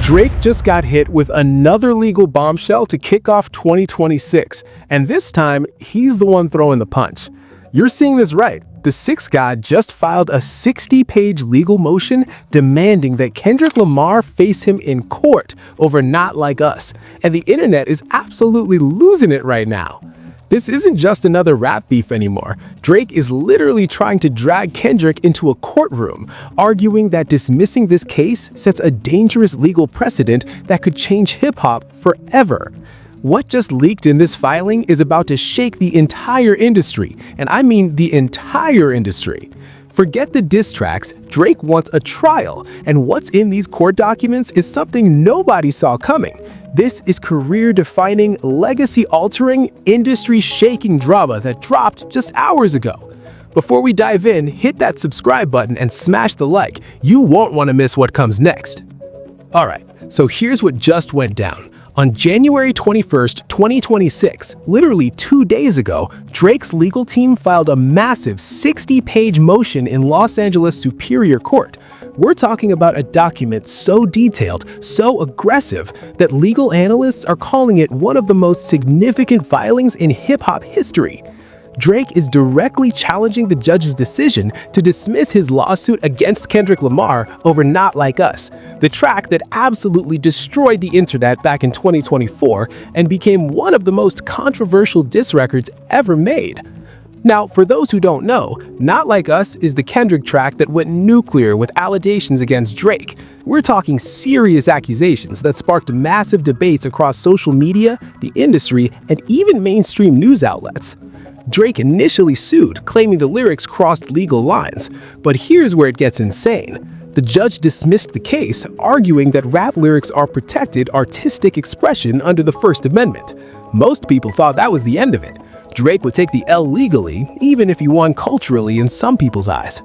Drake just got hit with another legal bombshell to kick off 2026, and this time, he's the one throwing the punch. You're seeing this right. The Six God just filed a 60-page legal motion demanding that Kendrick Lamar face him in court over Not Like Us, and the internet is absolutely losing it right now. This isn't just another rap beef anymore. Drake is literally trying to drag Kendrick into a courtroom, arguing that dismissing this case sets a dangerous legal precedent that could change hip-hop forever. What just leaked in this filing is about to shake the entire industry, and I mean the entire industry. Forget the diss tracks, Drake wants a trial, and what's in these court documents is something nobody saw coming. This is career-defining, legacy-altering, industry-shaking drama that dropped just hours ago. Before we dive in, hit that subscribe button and smash the like. You won't want to miss what comes next. Alright, so here's what just went down. On January 21st, 2026, literally 2 days ago, Drake's legal team filed a massive 60-page motion in Los Angeles Superior Court. We're talking about a document so detailed, so aggressive, that legal analysts are calling it one of the most significant filings in hip-hop history. Drake is directly challenging the judge's decision to dismiss his lawsuit against Kendrick Lamar over Not Like Us, the track that absolutely destroyed the internet back in 2024 and became one of the most controversial diss records ever made. Now, for those who don't know, Not Like Us is the Kendrick track that went nuclear with allegations against Drake. We're talking serious accusations that sparked massive debates across social media, the industry, and even mainstream news outlets. Drake initially sued, claiming the lyrics crossed legal lines. But here's where it gets insane. The judge dismissed the case, arguing that rap lyrics are protected artistic expression under the First Amendment. Most people thought that was the end of it. Drake would take the L legally, even if he won culturally in some people's eyes.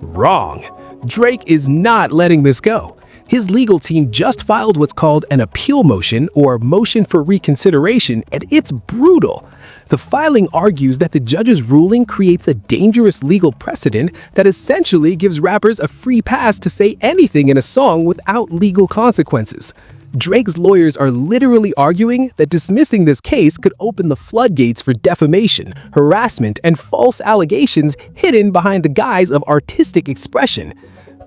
Wrong. Drake is not letting this go. His legal team just filed what's called an appeal motion or motion for reconsideration, and it's brutal. The filing argues that the judge's ruling creates a dangerous legal precedent that essentially gives rappers a free pass to say anything in a song without legal consequences. Drake's lawyers are literally arguing that dismissing this case could open the floodgates for defamation, harassment, and false allegations hidden behind the guise of artistic expression.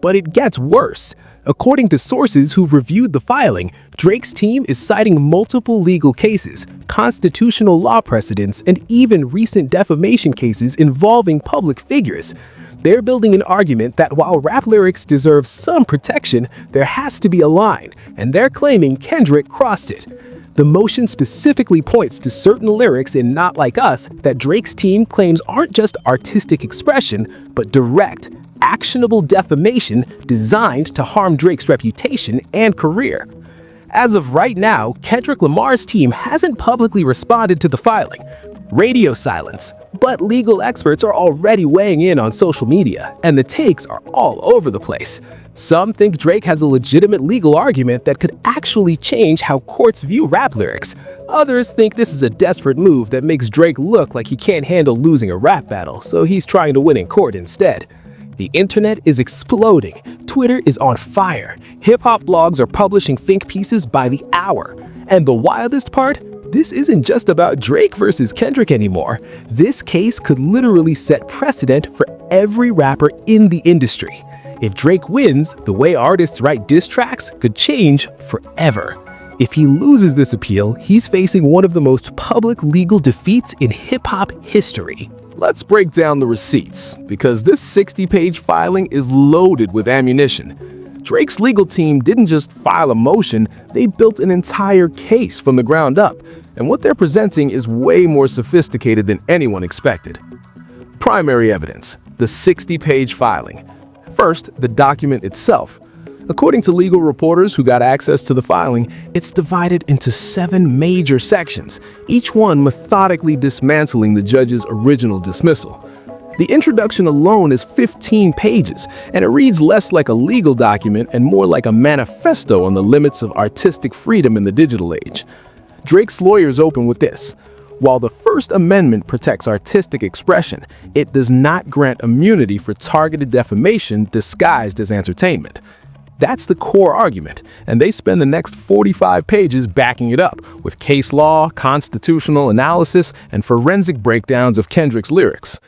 But it gets worse. According to sources who reviewed the filing, Drake's team is citing multiple legal cases, constitutional law precedents, and even recent defamation cases involving public figures. They're building an argument that while rap lyrics deserve some protection, there has to be a line, and they're claiming Kendrick crossed it. The motion specifically points to certain lyrics in Not Like Us that Drake's team claims aren't just artistic expression, but direct, actionable defamation designed to harm Drake's reputation and career. As of right now, Kendrick Lamar's team hasn't publicly responded to the filing. Radio silence. But legal experts are already weighing in on social media, and the takes are all over the place. Some think Drake has a legitimate legal argument that could actually change how courts view rap lyrics. Others think this is a desperate move that makes Drake look like he can't handle losing a rap battle, so he's trying to win in court instead. The internet is exploding. Twitter is on fire. Hip-hop blogs are publishing think pieces by the hour. And the wildest part? This isn't just about Drake versus Kendrick anymore. This case could literally set precedent for every rapper in the industry. If Drake wins, the way artists write diss tracks could change forever. If he loses this appeal, he's facing one of the most public legal defeats in hip-hop history. Let's break down the receipts, because this 60-page filing is loaded with ammunition. Drake's legal team didn't just file a motion, they built an entire case from the ground up, and what they're presenting is way more sophisticated than anyone expected. Primary evidence: the 60-page filing. First, the document itself. According to legal reporters who got access to the filing, it's divided into 7 major sections, each one methodically dismantling the judge's original dismissal. The introduction alone is 15 pages, and it reads less like a legal document and more like a manifesto on the limits of artistic freedom in the digital age. Drake's lawyers open with this: while the First Amendment protects artistic expression, it does not grant immunity for targeted defamation disguised as entertainment. That's the core argument, and they spend the next 45 pages backing it up with case law, constitutional analysis, and forensic breakdowns of Kendrick's lyrics.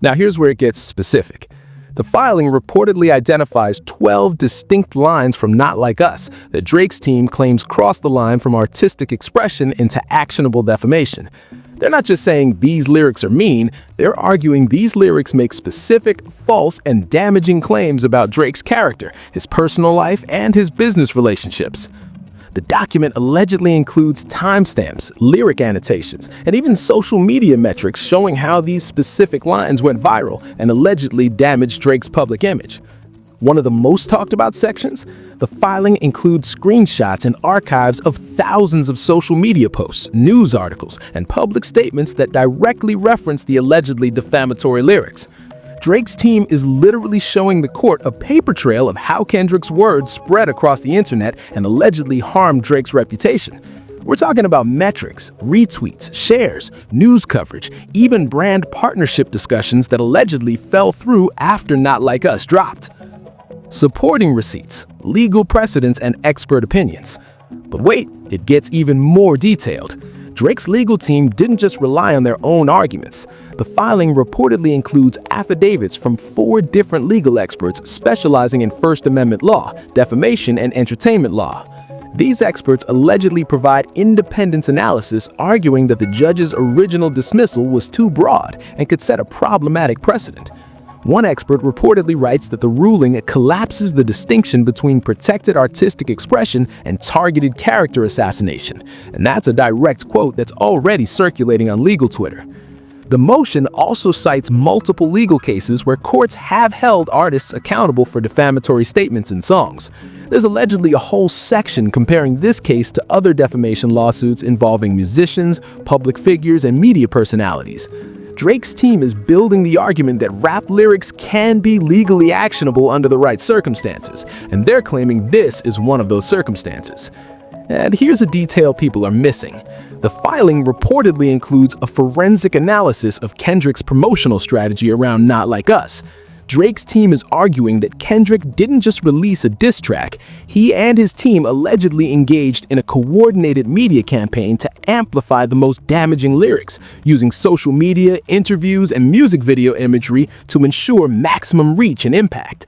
Now here's where it gets specific. The filing reportedly identifies 12 distinct lines from Not Like Us that Drake's team claims cross the line from artistic expression into actionable defamation. They're not just saying these lyrics are mean, they're arguing these lyrics make specific, false, and damaging claims about Drake's character, his personal life, and his business relationships. The document allegedly includes timestamps, lyric annotations, and even social media metrics showing how these specific lines went viral and allegedly damaged Drake's public image. One of the most talked about sections? The filing includes screenshots and archives of thousands of social media posts, news articles, and public statements that directly reference the allegedly defamatory lyrics. Drake's team is literally showing the court a paper trail of how Kendrick's words spread across the internet and allegedly harmed Drake's reputation. We're talking about metrics, retweets, shares, news coverage, even brand partnership discussions that allegedly fell through after Not Like Us dropped. Supporting receipts, legal precedents, and expert opinions. But wait, it gets even more detailed. Drake's legal team didn't just rely on their own arguments. The filing reportedly includes affidavits from 4 different legal experts specializing in First Amendment law, defamation, and entertainment law. These experts allegedly provide independent analysis arguing that the judge's original dismissal was too broad and could set a problematic precedent. One expert reportedly writes that the ruling collapses the distinction between protected artistic expression and targeted character assassination, and that's a direct quote that's already circulating on legal Twitter. The motion also cites multiple legal cases where courts have held artists accountable for defamatory statements in songs. There's allegedly a whole section comparing this case to other defamation lawsuits involving musicians, public figures, and media personalities. Drake's team is building the argument that rap lyrics can be legally actionable under the right circumstances, and they're claiming this is one of those circumstances. And here's a detail people are missing. The filing reportedly includes a forensic analysis of Kendrick's promotional strategy around Not Like Us. Drake's team is arguing that Kendrick didn't just release a diss track, he and his team allegedly engaged in a coordinated media campaign to amplify the most damaging lyrics, using social media, interviews, and music video imagery to ensure maximum reach and impact.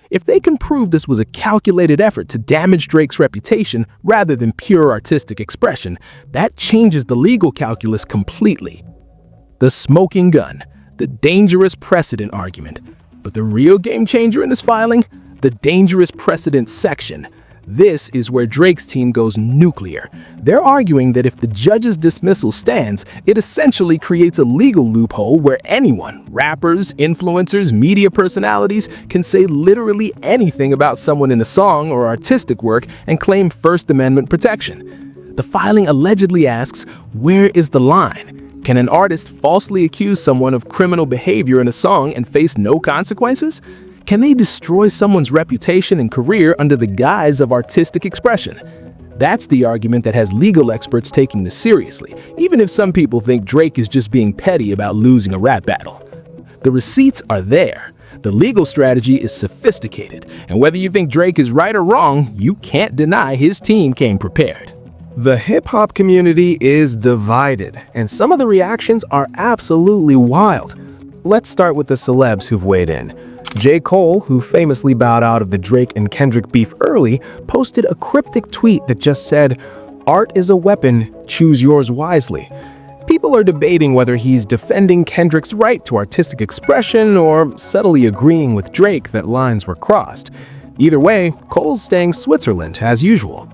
If they can prove this was a calculated effort to damage Drake's reputation rather than pure artistic expression, that changes the legal calculus completely. The smoking gun, the dangerous precedent argument. But the real game changer in this filing? The dangerous precedent section. This is where Drake's team goes nuclear. They're arguing that if the judge's dismissal stands, it essentially creates a legal loophole where anyone, rappers, influencers, media personalities, can say literally anything about someone in a song or artistic work and claim First Amendment protection. The filing allegedly asks, where is the line? Can an artist falsely accuse someone of criminal behavior in a song and face no consequences? Can they destroy someone's reputation and career under the guise of artistic expression? That's the argument that has legal experts taking this seriously, even if some people think Drake is just being petty about losing a rap battle. The receipts are there. The legal strategy is sophisticated, and whether you think Drake is right or wrong, you can't deny his team came prepared. The hip-hop community is divided, and some of the reactions are absolutely wild. Let's start with the celebs who've weighed in. J. Cole, who famously bowed out of the Drake and Kendrick beef early, posted a cryptic tweet that just said, "Art is a weapon, choose yours wisely." People are debating whether he's defending Kendrick's right to artistic expression or subtly agreeing with Drake that lines were crossed. Either way, Cole's staying Switzerland as usual.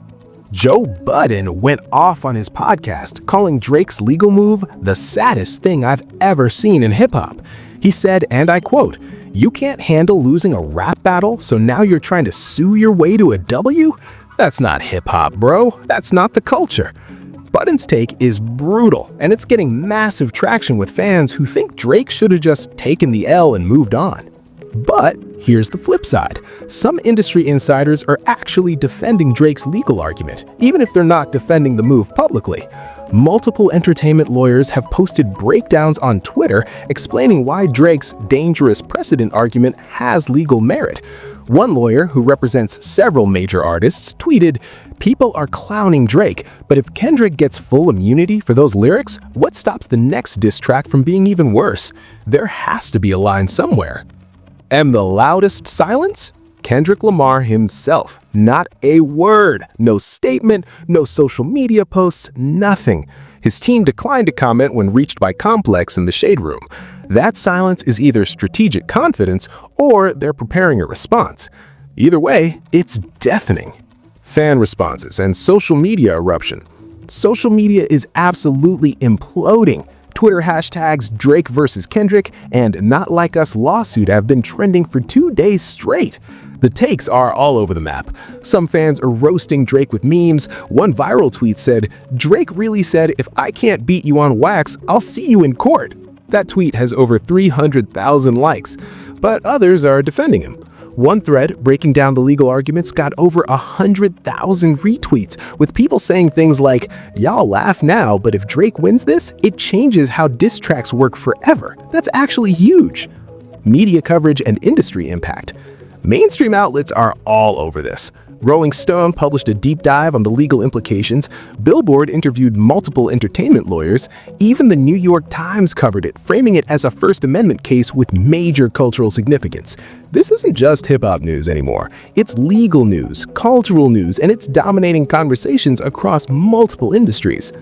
Joe Budden went off on his podcast, calling Drake's legal move the saddest thing I've ever seen in hip-hop. He said, and I quote, "You can't handle losing a rap battle, so now you're trying to sue your way to a W? That's not hip-hop, bro. That's not the culture." Budden's take is brutal, and it's getting massive traction with fans who think Drake should have just taken the L and moved on. But here's the flip side. Some industry insiders are actually defending Drake's legal argument, even if they're not defending the move publicly. Multiple entertainment lawyers have posted breakdowns on Twitter explaining why Drake's dangerous precedent argument has legal merit. One lawyer, who represents several major artists, tweeted, "People are clowning Drake, but if Kendrick gets full immunity for those lyrics, what stops the next diss track from being even worse? There has to be a line somewhere." And the loudest silence? Kendrick Lamar himself. Not a word, no statement, no social media posts, nothing. His team declined to comment when reached by Complex in the Shade Room. That silence is either strategic confidence or they're preparing a response. Either way, it's deafening. Fan responses and social media eruption. Social media is absolutely imploding. Twitter hashtags Drake versus Kendrick and Not Like Us lawsuit have been trending for 2 days straight. The takes are all over the map. Some fans are roasting Drake with memes. One viral tweet said, "Drake really said, if I can't beat you on wax, I'll see you in court." That tweet has over 300,000 likes, but others are defending him. One thread breaking down the legal arguments got over 100,000 retweets, with people saying things like, "Y'all laugh now, but if Drake wins this, it changes how diss tracks work forever." That's actually huge. Media coverage and industry impact. Mainstream outlets are all over this. Rolling Stone published a deep dive on the legal implications. Billboard interviewed multiple entertainment lawyers. Even the New York Times covered it, framing it as a First Amendment case with major cultural significance. This isn't just hip-hop news anymore. It's legal news, cultural news, and it's dominating conversations across multiple industries.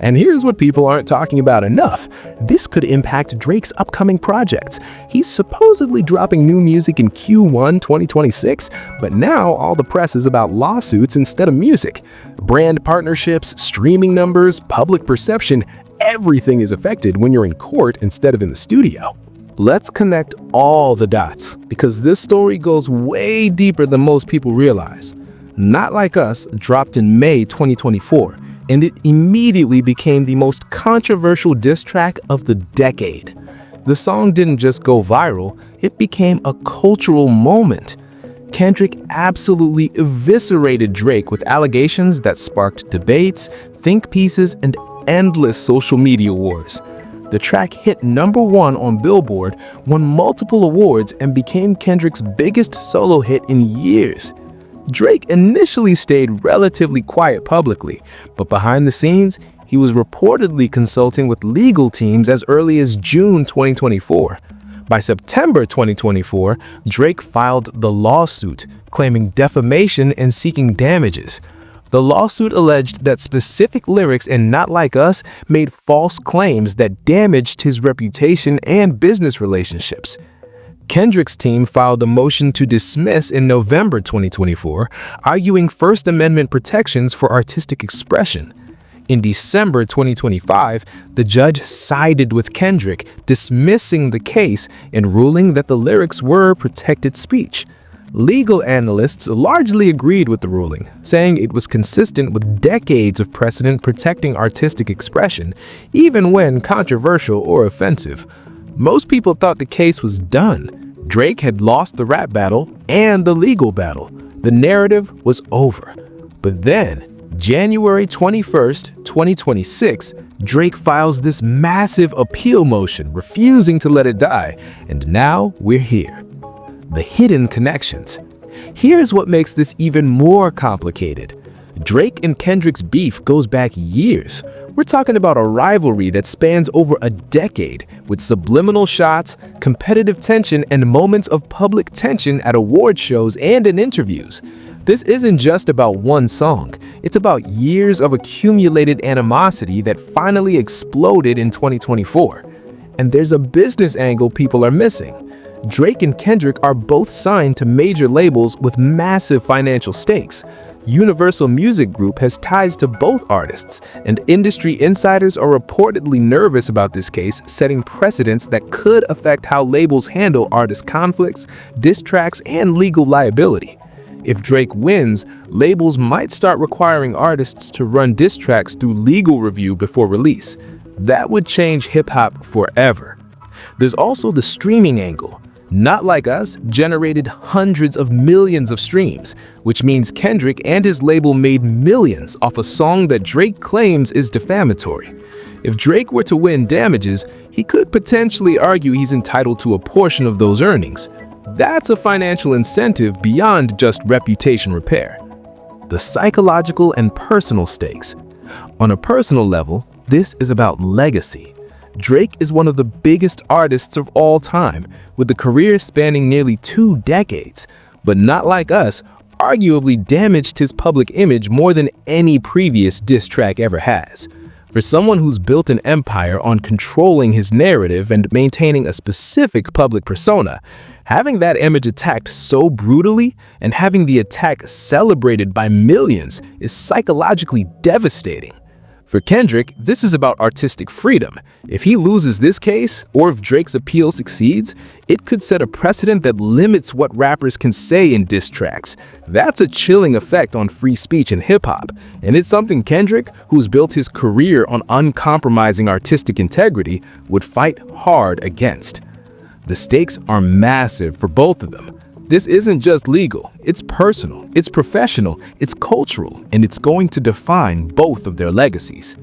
And here's what people aren't talking about enough. This could impact Drake's upcoming projects. He's supposedly dropping new music in Q1 2026, but now all the press is about lawsuits instead of music. Brand partnerships, streaming numbers, public perception, everything is affected when you're in court instead of in the studio. Let's connect all the dots, because this story goes way deeper than most people realize. Not Like Us dropped in May 2024. And it immediately became the most controversial diss track of the decade. The song didn't just go viral, it became a cultural moment. Kendrick absolutely eviscerated Drake with allegations that sparked debates, think pieces, and endless social media wars. The track hit #1 on Billboard, won multiple awards, and became Kendrick's biggest solo hit in years. Drake initially stayed relatively quiet publicly, but behind the scenes, he was reportedly consulting with legal teams as early as June 2024. By September 2024, Drake filed the lawsuit, claiming defamation and seeking damages. The lawsuit alleged that specific lyrics in Not Like Us made false claims that damaged his reputation and business relationships. Kendrick's team filed a motion to dismiss in November 2024, arguing First Amendment protections for artistic expression. In December 2025, the judge sided with Kendrick, dismissing the case and ruling that the lyrics were protected speech. Legal analysts largely agreed with the ruling, saying it was consistent with decades of precedent protecting artistic expression, even when controversial or offensive. Most people thought the case was done. Drake had lost the rap battle and the legal battle. The narrative was over. But then, January 21st, 2026, Drake files this massive appeal motion, refusing to let it die. And now we're here. The hidden connections. Here's what makes this even more complicated. Drake and Kendrick's beef goes back years. We're talking about a rivalry that spans over a decade, with subliminal shots, competitive tension, and moments of public tension at award shows and in interviews. This isn't just about one song. It's about years of accumulated animosity that finally exploded in 2024. And there's a business angle people are missing. Drake and Kendrick are both signed to major labels with massive financial stakes. Universal Music Group has ties to both artists, and industry insiders are reportedly nervous about this case, setting precedents that could affect how labels handle artist conflicts, diss tracks, and legal liability. If Drake wins, labels might start requiring artists to run diss tracks through legal review before release. That would change hip-hop forever. There's also the streaming angle. Not Like Us generated hundreds of millions of streams, which means Kendrick and his label made millions off a song that Drake claims is defamatory. If Drake were to win damages, he could potentially argue he's entitled to a portion of those earnings. That's a financial incentive beyond just reputation repair. The psychological and personal stakes. On a personal level, this is about legacy. Drake is one of the biggest artists of all time, with a career spanning nearly 2 decades. But Not Like Us arguably damaged his public image more than any previous diss track ever has. For someone who's built an empire on controlling his narrative and maintaining a specific public persona, having that image attacked so brutally and having the attack celebrated by millions is psychologically devastating. For Kendrick, this is about artistic freedom. If he loses this case, or if Drake's appeal succeeds, it could set a precedent that limits what rappers can say in diss tracks. That's a chilling effect on free speech in hip-hop, and it's something Kendrick, who's built his career on uncompromising artistic integrity, would fight hard against. The stakes are massive for both of them. This isn't just legal, it's personal, it's professional, it's cultural, and it's going to define both of their legacies.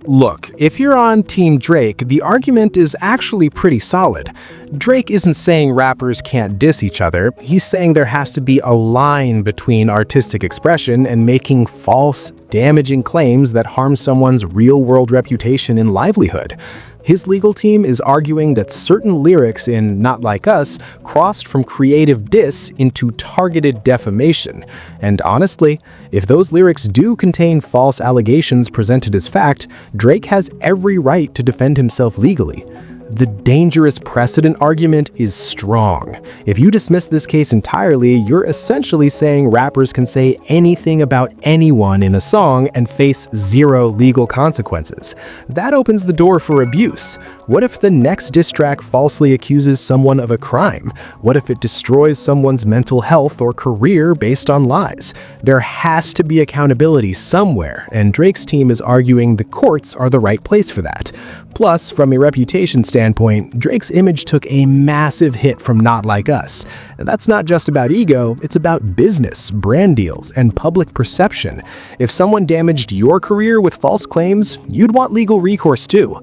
Look, if you're on Team Drake, the argument is actually pretty solid. Drake isn't saying rappers can't diss each other, he's saying there has to be a line between artistic expression and making false, damaging claims that harm someone's real-world reputation and livelihood. His legal team is arguing that certain lyrics in Not Like Us crossed from creative diss into targeted defamation. And honestly, if those lyrics do contain false allegations presented as fact, Drake has every right to defend himself legally. The dangerous precedent argument is strong. If you dismiss this case entirely, you're essentially saying rappers can say anything about anyone in a song and face zero legal consequences. That opens the door for abuse. What if the next diss track falsely accuses someone of a crime? What if it destroys someone's mental health or career based on lies? There has to be accountability somewhere, and Drake's team is arguing the courts are the right place for that. Plus, from a reputation standpoint, Drake's image took a massive hit from Not Like Us. And that's not just about ego, it's about business, brand deals, and public perception. If someone damaged your career with false claims, you'd want legal recourse too.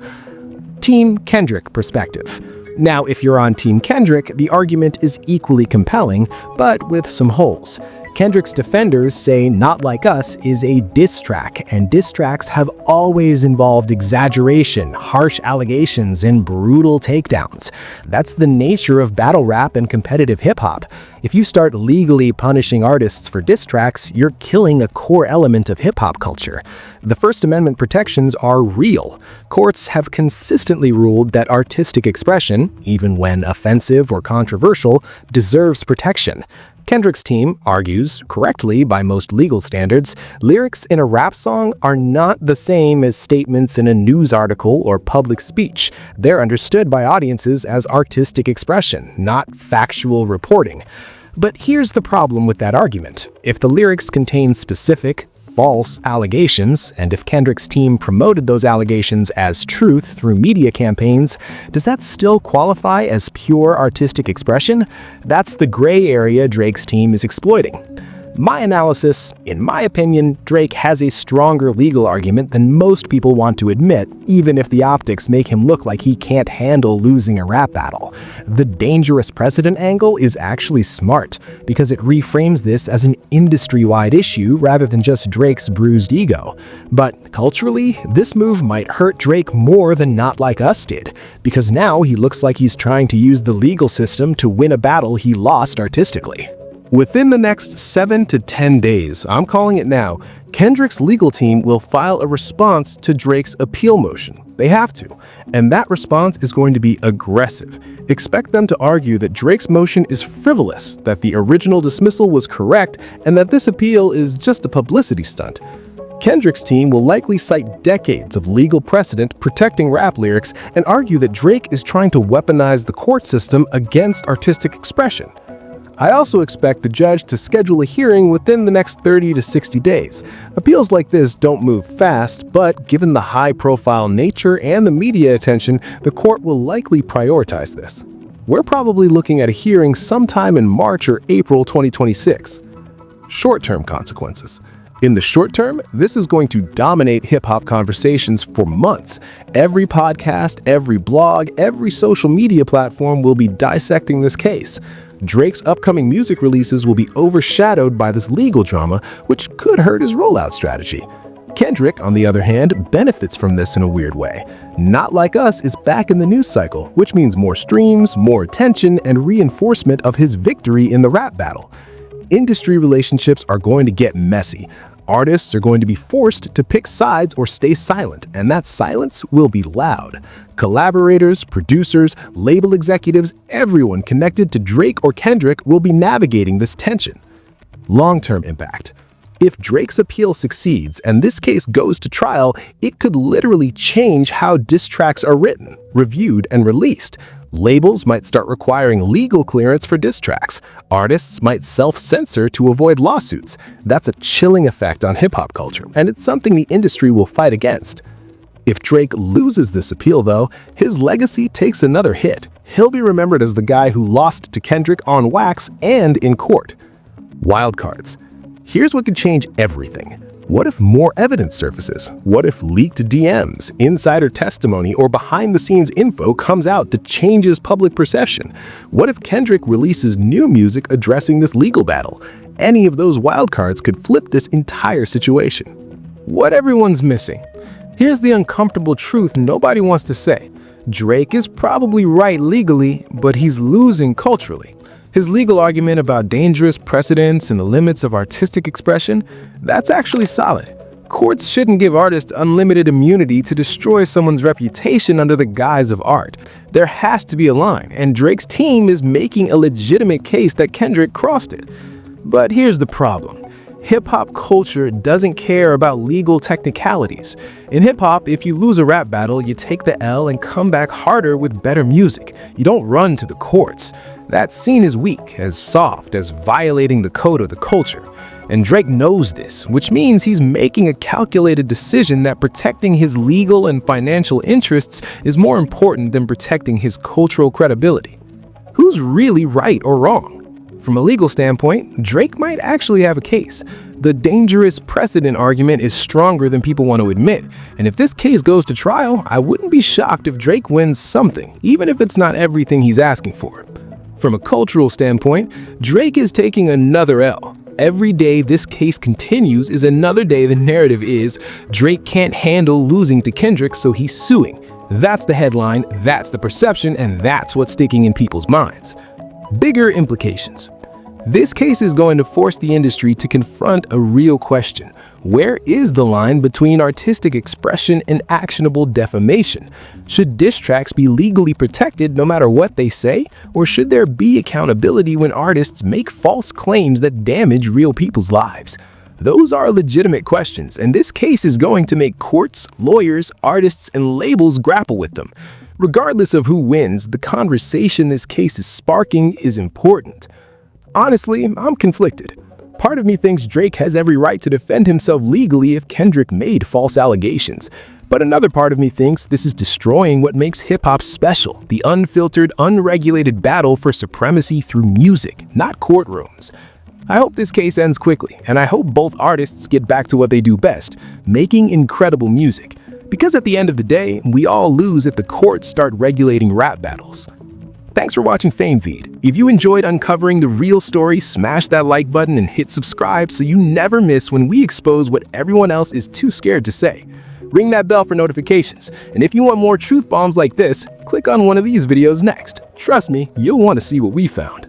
Team Kendrick perspective. Now, if you're on Team Kendrick, the argument is equally compelling, but with some holes. Kendrick's defenders say Not Like Us is a diss track, and diss tracks have always involved exaggeration, harsh allegations, and brutal takedowns. That's the nature of battle rap and competitive hip-hop. If you start legally punishing artists for diss tracks, you're killing a core element of hip-hop culture. The First Amendment protections are real. Courts have consistently ruled that artistic expression, even when offensive or controversial, deserves protection. Kendrick's team argues, correctly by most legal standards, lyrics in a rap song are not the same as statements in a news article or public speech. They're understood by audiences as artistic expression, not factual reporting. But here's the problem with that argument. If the lyrics contain specific, false allegations, and if Kendrick's team promoted those allegations as truth through media campaigns, does that still qualify as pure artistic expression? That's the gray area Drake's team is exploiting. My analysis, in my opinion, Drake has a stronger legal argument than most people want to admit, even if the optics make him look like he can't handle losing a rap battle. The dangerous precedent angle is actually smart, because it reframes this as an industry-wide issue rather than just Drake's bruised ego. But culturally, this move might hurt Drake more than Not Like Us did, because now he looks like he's trying to use the legal system to win a battle he lost artistically. Within the next 7 to 10 days, I'm calling it now, Kendrick's legal team will file a response to Drake's appeal motion. They have to, and that response is going to be aggressive. Expect them to argue that Drake's motion is frivolous, that the original dismissal was correct, and that this appeal is just a publicity stunt. Kendrick's team will likely cite decades of legal precedent protecting rap lyrics and argue that Drake is trying to weaponize the court system against artistic expression. I also expect the judge to schedule a hearing within the next 30 to 60 days. Appeals like this don't move fast, but given the high-profile nature and the media attention, the court will likely prioritize this. We're probably looking at a hearing sometime in March or April 2026. Short-term consequences. In the short term, this is going to dominate hip-hop conversations for months. Every podcast, every blog, every social media platform will be dissecting this case. Drake's upcoming music releases will be overshadowed by this legal drama, which could hurt his rollout strategy. Kendrick, on the other hand, benefits from this in a weird way. Not Like Us is back in the news cycle, which means more streams, more attention, and reinforcement of his victory in the rap battle. Industry relationships are going to get messy. Artists are going to be forced to pick sides or stay silent, and that silence will be loud. Collaborators, producers, label executives, everyone connected to Drake or Kendrick will be navigating this tension. Long-term impact. If Drake's appeal succeeds and this case goes to trial, it could literally change how diss tracks are written, reviewed, and released. Labels might start requiring legal clearance for diss tracks. Artists might self-censor to avoid lawsuits. That's a chilling effect on hip-hop culture, and it's something the industry will fight against. If Drake loses this appeal, though, his legacy takes another hit. He'll be remembered as the guy who lost to Kendrick on wax and in court. Wildcards. Here's what could change everything. What if more evidence surfaces? What if leaked DMs, insider testimony, or behind-the-scenes info comes out that changes public perception? What if Kendrick releases new music addressing this legal battle? Any of those wildcards could flip this entire situation. What everyone's missing. Here's the uncomfortable truth nobody wants to say. Drake is probably right legally, but he's losing culturally. His legal argument about dangerous precedents and the limits of artistic expression, that's actually solid. Courts shouldn't give artists unlimited immunity to destroy someone's reputation under the guise of art. There has to be a line, and Drake's team is making a legitimate case that Kendrick crossed it. But here's the problem. Hip-hop culture doesn't care about legal technicalities. In hip-hop, if you lose a rap battle, you take the L and come back harder with better music. You don't run to the courts. That's seen as weak, as soft, as violating the code of the culture. And Drake knows this, which means he's making a calculated decision that protecting his legal and financial interests is more important than protecting his cultural credibility. Who's really right or wrong? From a legal standpoint, Drake might actually have a case. The dangerous precedent argument is stronger than people want to admit, and if this case goes to trial, I wouldn't be shocked if Drake wins something, even if it's not everything he's asking for. From a cultural standpoint, Drake is taking another L. Every day this case continues is another day the narrative is Drake can't handle losing to Kendrick, so he's suing. That's the headline, that's the perception, and that's what's sticking in people's minds. Bigger implications. This case is going to force the industry to confront a real question. Where is the line between artistic expression and actionable defamation? Should diss tracks be legally protected no matter what they say? Or should there be accountability when artists make false claims that damage real people's lives? Those are legitimate questions, and this case is going to make courts, lawyers, artists, and labels grapple with them. Regardless of who wins, the conversation this case is sparking is important. Honestly, I'm conflicted. Part of me thinks Drake has every right to defend himself legally if Kendrick made false allegations. But another part of me thinks this is destroying what makes hip-hop special, the unfiltered, unregulated battle for supremacy through music, not courtrooms. I hope this case ends quickly, and I hope both artists get back to what they do best, making incredible music. Because at the end of the day, we all lose if the courts start regulating rap battles. Thanks for watching FameFeed. If you enjoyed uncovering the real story, smash that like button and hit subscribe so you never miss when we expose what everyone else is too scared to say. Ring that bell for notifications. And if you want more truth bombs like this, click on one of these videos next. Trust me, you'll want to see what we found.